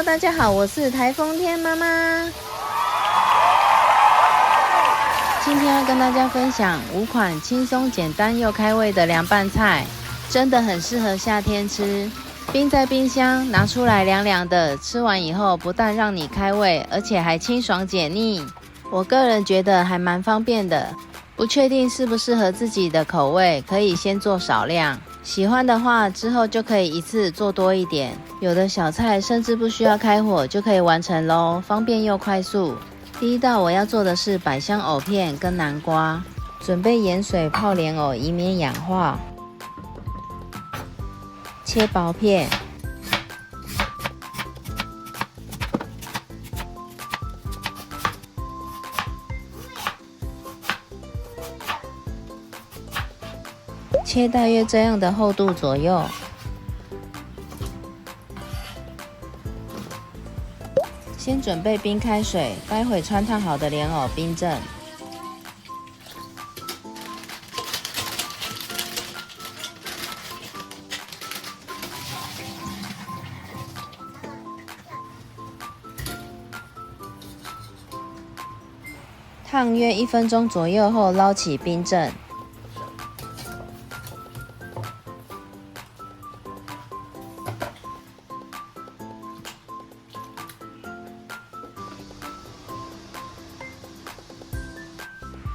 大家好，我是台风天妈妈。今天要跟大家分享5款轻松简单又开胃的凉拌菜，真的很适合夏天吃。冰在冰箱，拿出来凉凉的，吃完以后不但让你开胃，而且还清爽解腻。我个人觉得还蛮方便的，不确定适不适合自己的口味，可以先做少量。喜欢的话，之后就可以一次做多一点。有的小菜甚至不需要开火就可以完成咯，方便又快速。第一道我要做的是百香藕片跟南瓜，准备盐水泡莲藕，以免氧化。切薄片，切大约这样的厚度左右。先准备冰开水，待会汆烫好的莲藕冰镇。烫约1分钟左右后，捞起冰镇。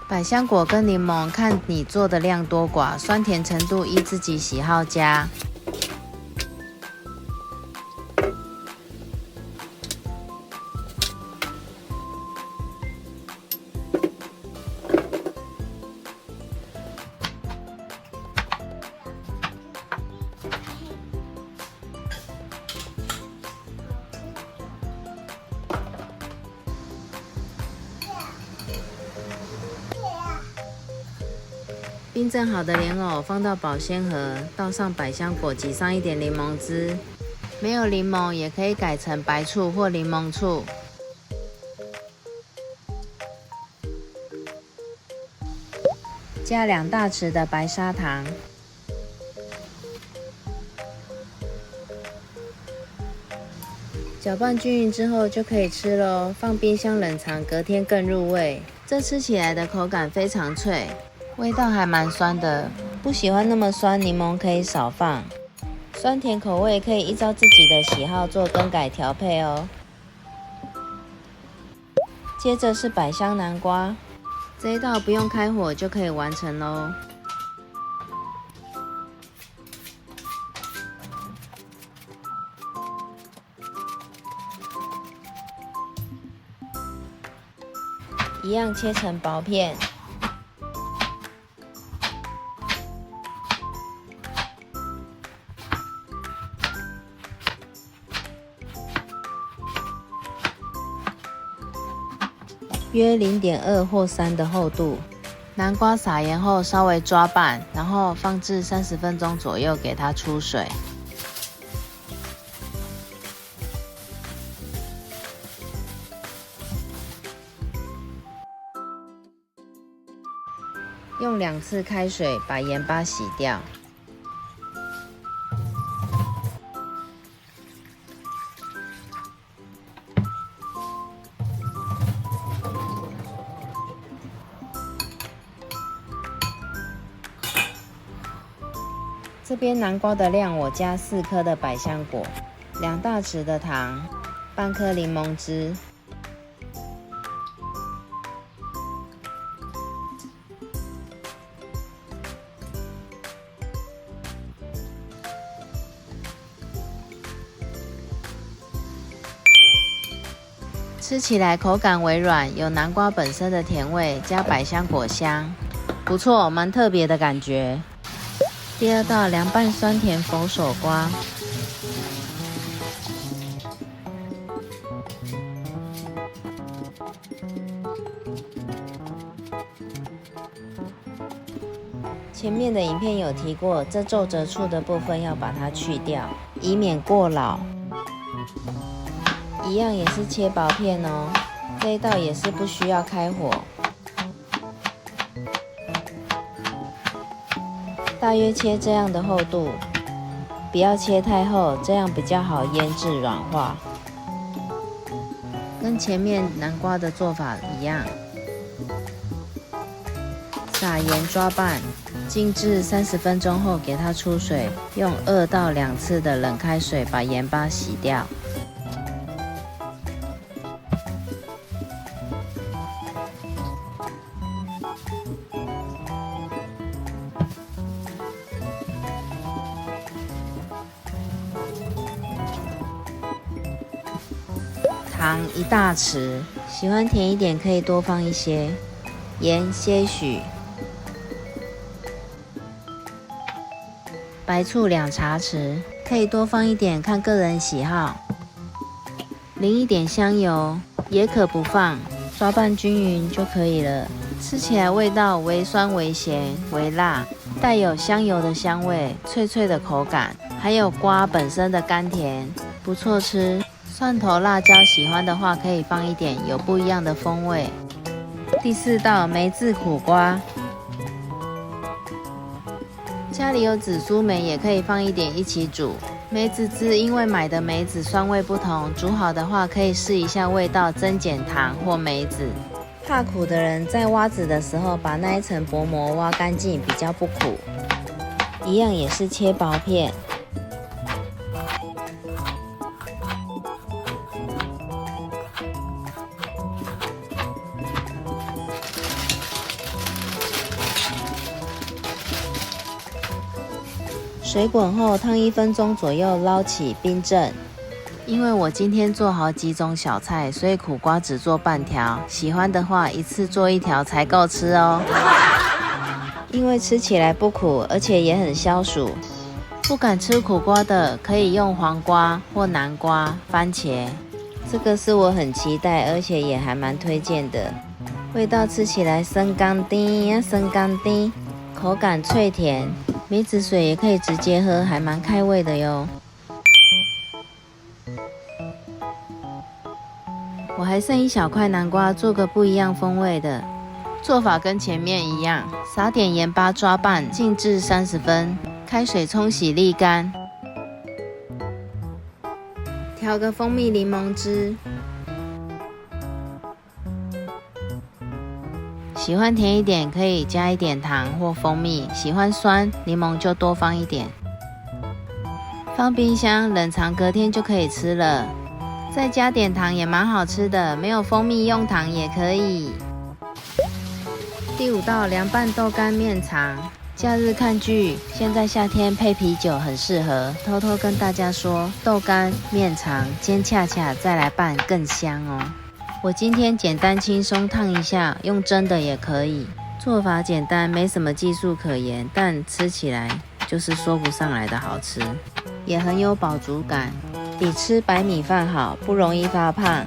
百香果跟柠檬，看你做的量多寡，酸甜程度依自己喜好加。冰镇好的莲藕放到保鲜盒，倒上百香果，挤上一点柠檬汁。没有柠檬也可以改成白醋或柠檬醋。加2大匙的白砂糖。搅拌均匀之后就可以吃咯，放冰箱冷藏，隔天更入味。这吃起来的口感非常脆。味道还蛮酸的，不喜欢那么酸，柠檬可以少放。酸甜口味可以依照自己的喜好做更改调配哦。接着是百香南瓜，这一道不用开火就可以完成咯。一样切成薄片。约0.2或3的厚度。南瓜撒盐后稍微抓拌，然后放置30分钟左右给它出水。用2次开水把盐巴洗掉。这边南瓜的量我加4颗的百香果，2大匙的糖，半颗柠檬汁。吃起来口感微软，有南瓜本身的甜味，加百香果香，不错，蛮特别的感觉。第二道凉拌酸甜佛手瓜，前面的影片有提过，这皱褶处的部分要把它去掉，以免过老。一样也是切薄片哦，这一道也是不需要开火。大约切这样的厚度，不要切太厚，这样比较好腌制软化。跟前面南瓜的做法一样，撒盐抓拌，静置30分钟后给它出水，用2到2次的冷开水把盐巴洗掉。糖1大匙，喜欢甜一点可以多放一些，盐些许，白醋2茶匙，可以多放一点，看个人喜好。淋一点香油，也可不放，抓拌均匀就可以了。吃起来味道微酸、微咸、微辣，带有香油的香味，脆脆的口感，还有瓜本身的甘甜，不错吃。蒜头、辣椒喜欢的话可以放一点，有不一样的风味。第4道梅子苦瓜，家里有紫苏梅也可以放一点一起煮。梅子汁因为买的梅子酸味不同，煮好的话可以试一下味道，增减糖或梅子。怕苦的人在挖籽的时候把那一层薄膜挖干净，比较不苦。一样也是切薄片。水滚后烫1分钟左右，捞起冰镇。因为我今天做好几种小菜，所以苦瓜只做半条，喜欢的话一次做1条才够吃哦。因为吃起来不苦，而且也很消暑。不敢吃苦瓜的可以用黄瓜或南瓜、番茄，这个是我很期待，而且也还蛮推荐的。味道吃起来生甘甜，生甘甜，口感脆甜。梅子水也可以直接喝，还蛮开胃的哟。我还剩1小块南瓜，做个不一样风味的。做法跟前面一样，撒点盐巴抓拌，静置30分，开水冲洗沥干。调个蜂蜜柠檬汁。喜欢甜一点可以加一点糖或蜂蜜，喜欢酸柠檬就多放一点。放冰箱冷藏，隔天就可以吃了。再加点糖也蛮好吃的，没有蜂蜜用糖也可以。第5道凉拌豆干面肠，假日看剧，现在夏天配啤酒很适合。偷偷跟大家说，豆干面肠煎恰恰再来拌更香哦。我今天简单轻松烫一下，用蒸的也可以。做法简单，没什么技术可言，但吃起来就是说不上来的好吃，也很有饱足感，比吃白米饭好，不容易发胖。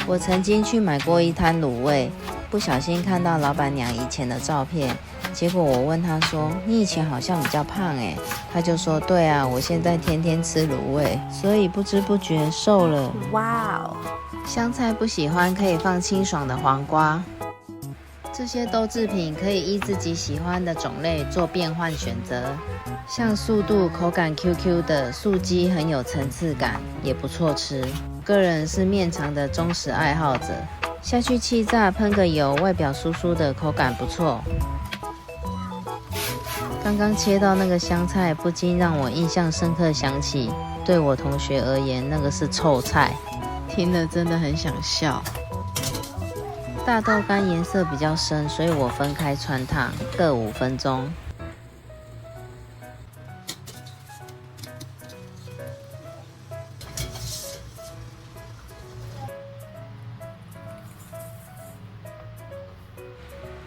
我曾经去买过一摊卤味，不小心看到老板娘以前的照片，结果我问她说：“你以前好像比较胖欸。”她就说：“对啊，我现在天天吃卤味，所以不知不觉瘦了。”哇哦！香菜不喜欢可以放清爽的黄瓜。这些豆制品可以依自己喜欢的种类做变换选择，像速度、口感 QQ 的素鸡很有层次感，也不错吃。个人是面肠的忠实爱好者，下去气炸，喷个油，外表酥酥的，口感不错。刚刚切到那个香菜，不禁让我印象深刻，想起对我同学而言，那个是臭菜。听了真的很想笑。大豆干颜色比较深，所以我分开汆烫，各5分钟。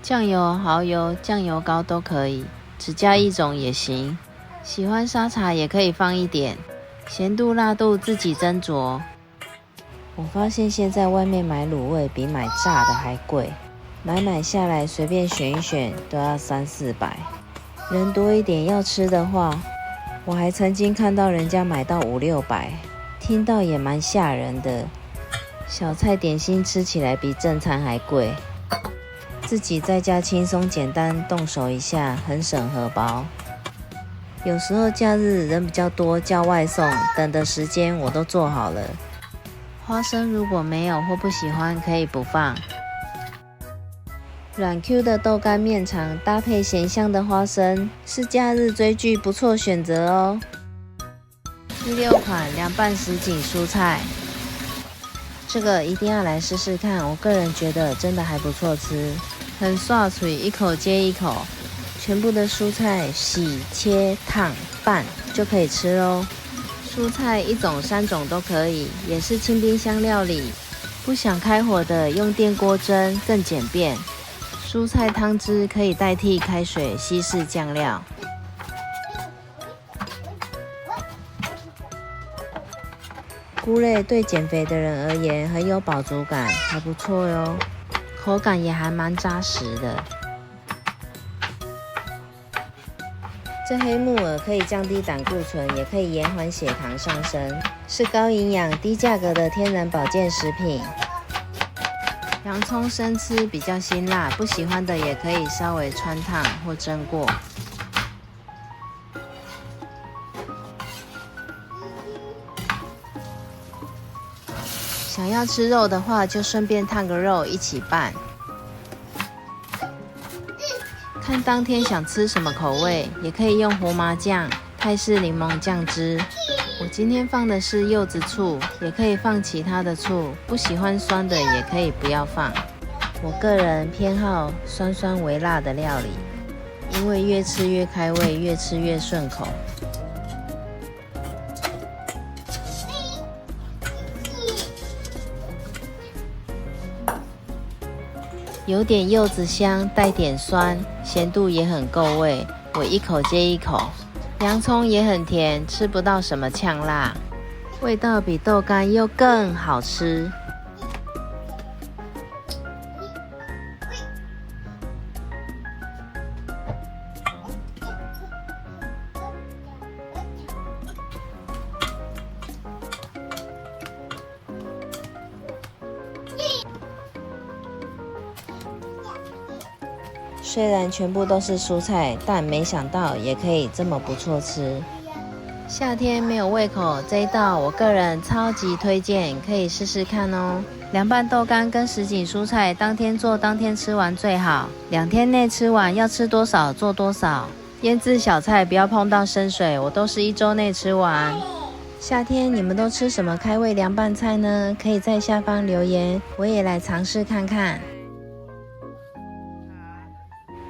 酱油、蚝油、酱油膏都可以，只加1种也行。喜欢沙茶也可以放一点，咸度、辣度自己斟酌。我发现现在外面买卤味比买炸的还贵，买下来随便选一选都要300-400。人多一点要吃的话，我还曾经看到人家买到500-600，听到也蛮吓人的。小菜点心吃起来比正餐还贵，自己在家轻松简单动手一下，很省荷包。有时候假日人比较多，叫外送，等的时间我都做好了。花生如果没有或不喜欢，可以不放。软 Q 的豆干面肠搭配咸香的花生，是假日追剧不错选择哦。第6款凉拌什锦蔬菜，这个一定要来试试看，我个人觉得真的还不错吃，很爽脆，一口接一口，全部的蔬菜洗、切、烫、拌就可以吃咯。蔬菜1种3种都可以，也是轻冰箱料理，不想开火的用电锅蒸更简便。蔬菜汤汁可以代替开水稀释酱料。菇类对减肥的人而言很有饱足感，还不错哟，口感也还蛮扎实的。这黑木耳可以降低胆固醇，也可以延缓血糖上升，是高营养低价格的天然保健食品。洋葱生吃比较辛辣，不喜欢的也可以稍微汆烫或蒸过。想要吃肉的话，就顺便烫个肉一起拌。看当天想吃什么口味，也可以用胡麻酱、泰式柠檬酱汁。我今天放的是柚子醋，也可以放其他的醋，不喜欢酸的也可以不要放。我个人偏好酸酸微辣的料理，因为越吃越开胃，越吃越顺口。有点柚子香，带点酸，咸度也很够味，我一口接一口。洋葱也很甜，吃不到什么呛辣，味道比豆干又更好吃。虽然全部都是蔬菜，但没想到也可以这么不错吃。夏天没有胃口，这一道我个人超级推荐，可以试试看哦。凉拌豆干跟什锦蔬菜，当天做当天吃完最好，2天内吃完，要吃多少做多少。腌制小菜不要碰到生水，我都是1周内吃完。夏天你们都吃什么开胃凉拌菜呢？可以在下方留言，我也来尝试看看。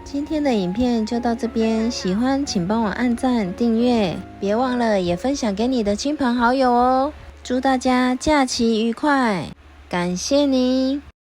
今天的影片就到这边，喜欢请帮我按赞、订阅，别忘了也分享给你的亲朋好友哦。祝大家假期愉快，感谢您。